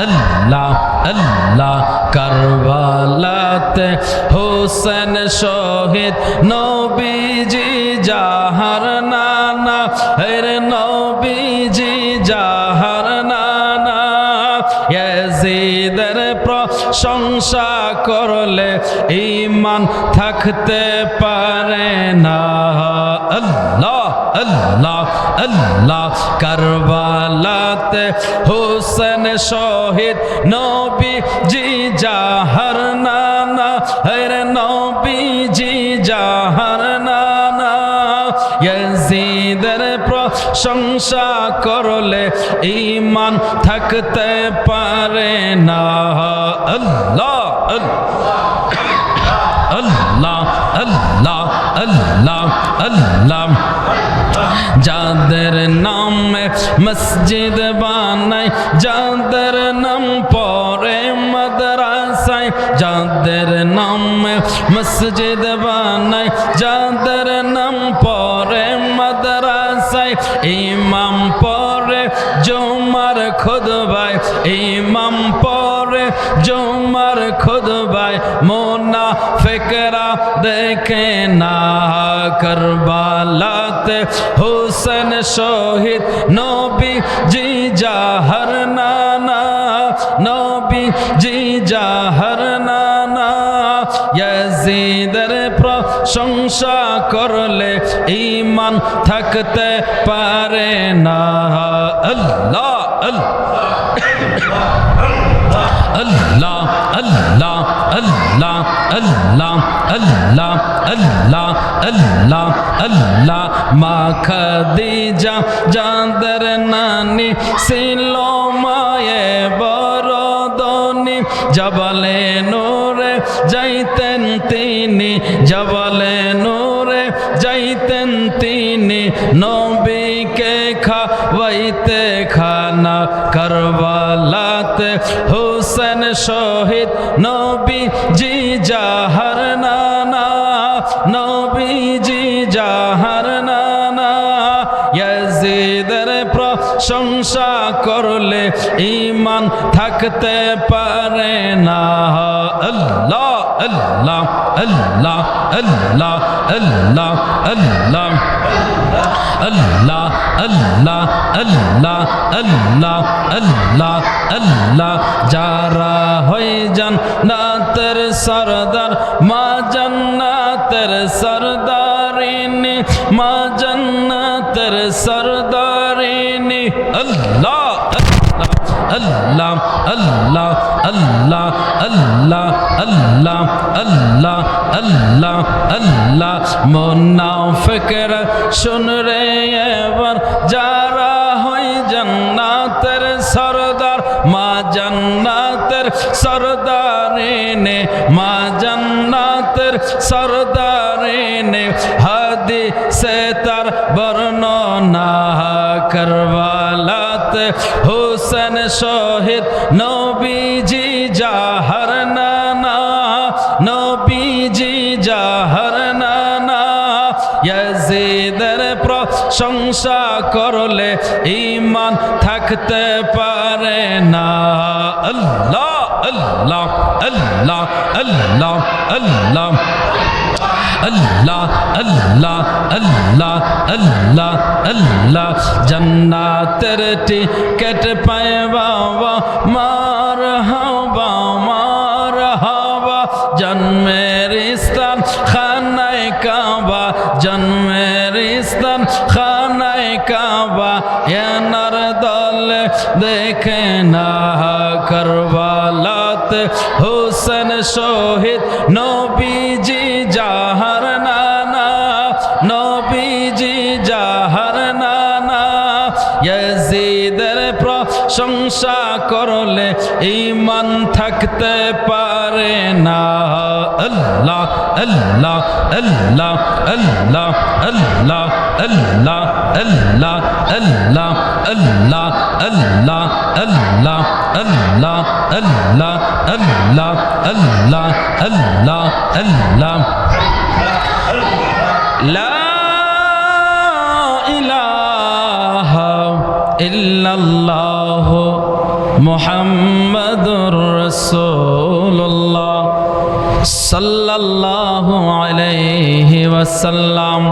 আল্লাহ আল্লাহ কারবালাতে হোসেন শহীদ নবীজি যাহার নানা হেরে নবীজি যাহার নানা ইয়াজিদের প্রশংসা করলে ঈমান থাকতে পারে না আল্লাহ আল্লাহ আল্লাহ কারবালাতে হোসেন শহীদ নবীজি যাহার নানা হেরে নবীজি যাহার নানা ইয়াজিদের প্রশংসা করলে ঈমান থাকতে পারে না আল্লাহ আল্লাহ আল্লাহ আল্লাহ আল্লাহ যাদের নামে মসজিদ বানাই যাদের নাম পড়ে মাদ্রাসায় যাদের নামে মসজিদ বানাই যাদের নাম পড়ে মাদ্রাসায় ইমাম পড়ে জুমার খুতবায় ইমাম পড়ে জুমার খুতবায় মুনাফিকরা দেখে না কারবালাতে হোসেন শহীদ নবীজি যাহার নানা নবীজি যাহার নানা ইয়াজিদের প্রশংসা করলে ঈমান থাকতে পারে না আল্লাহ আল্লাহ আল্লাহ আল্লাহ আল্লাহ আল্লাহ আল্লাহ আল্লাহ আল্লাহ মা খাদিজা যাদের নানি ছিল মায়ে বরদনি জবালে নূরে যাইতেন তিনি জবালে নূরে যাইতেন তিনি নবীকে খাওয়াইতে খানা কারবালাতে হোসেন শহীদ নবীজি যাহার নানা নবীজি যাহার নানা ইয়াজিদের প্রশংসা করলে ঈমান থাকতে পারে না আল্লাহ আল্লাহ আল্লাহ আল্লাহ আল্লাহ আল্লাহ আল্লাহ আল্লাহ আল্লাহ আল্লাহ আল্লাহ আল্লাহ যারা হয়ে যান নাতের সরদার মা জান্নাতের সরদারিনী মা জান্নাতের সরদারিনী আল্লাহ আল্লাহ আল্লাহ আল্লাহ আল্লাহ আল্লাহ আল্লাহ আল্লাহ আল্লাহ মুনাফিকরা শুন রে এবার যারা হয় জান্নাতের সরদার মা জান্নাতের সরদারিনে মা জান্নাতের সরদারিনে হাদিসে তার বর্ণনা কারবালাতে হোসেন শহীদ নবীজি যাহার নানা নবীজি যাহার নানা ইয়াজিদের প্রশংসা করলে ঈমান থাকতে পারে না আল্লাহ আল্লাহ আল্লাহ আল্লাহ আল্লাহ আল্লাহ আল্লাহ আল্লাহ আল্লাহ আল্লাহ জান্নাতের টিকেট পায় বাবা মারহাবা জন্মের স্থান খানায়ে কাবা জন্মের স্থান খানায়ে কাবা এনার দলে দেখে না কারবালাতে হোসেন শহীদ নবীজি যাহার নানা নবীজি যাহার নানা ইয়াজিদের প্রশংসা করলে ঈমান থাকতে পারে না আল্লাহ আল্লাহ আল্লাহ আল্লাহ আল্লাহ আল্লাহ আল্লাহ আল্লাহ আল্লাহ আল্লাহ আল্লাহ আল্লাহ আল্লাহ আল্লাহ আল্লাহ আল্লাহ আল্লাহ লা ইলাহা ইল্লাল্লাহ মুহাম্মাদুর রাসূলুল্লাহ সাল্লাল্লাহু আলাইহি ওয়াসাল্লাম।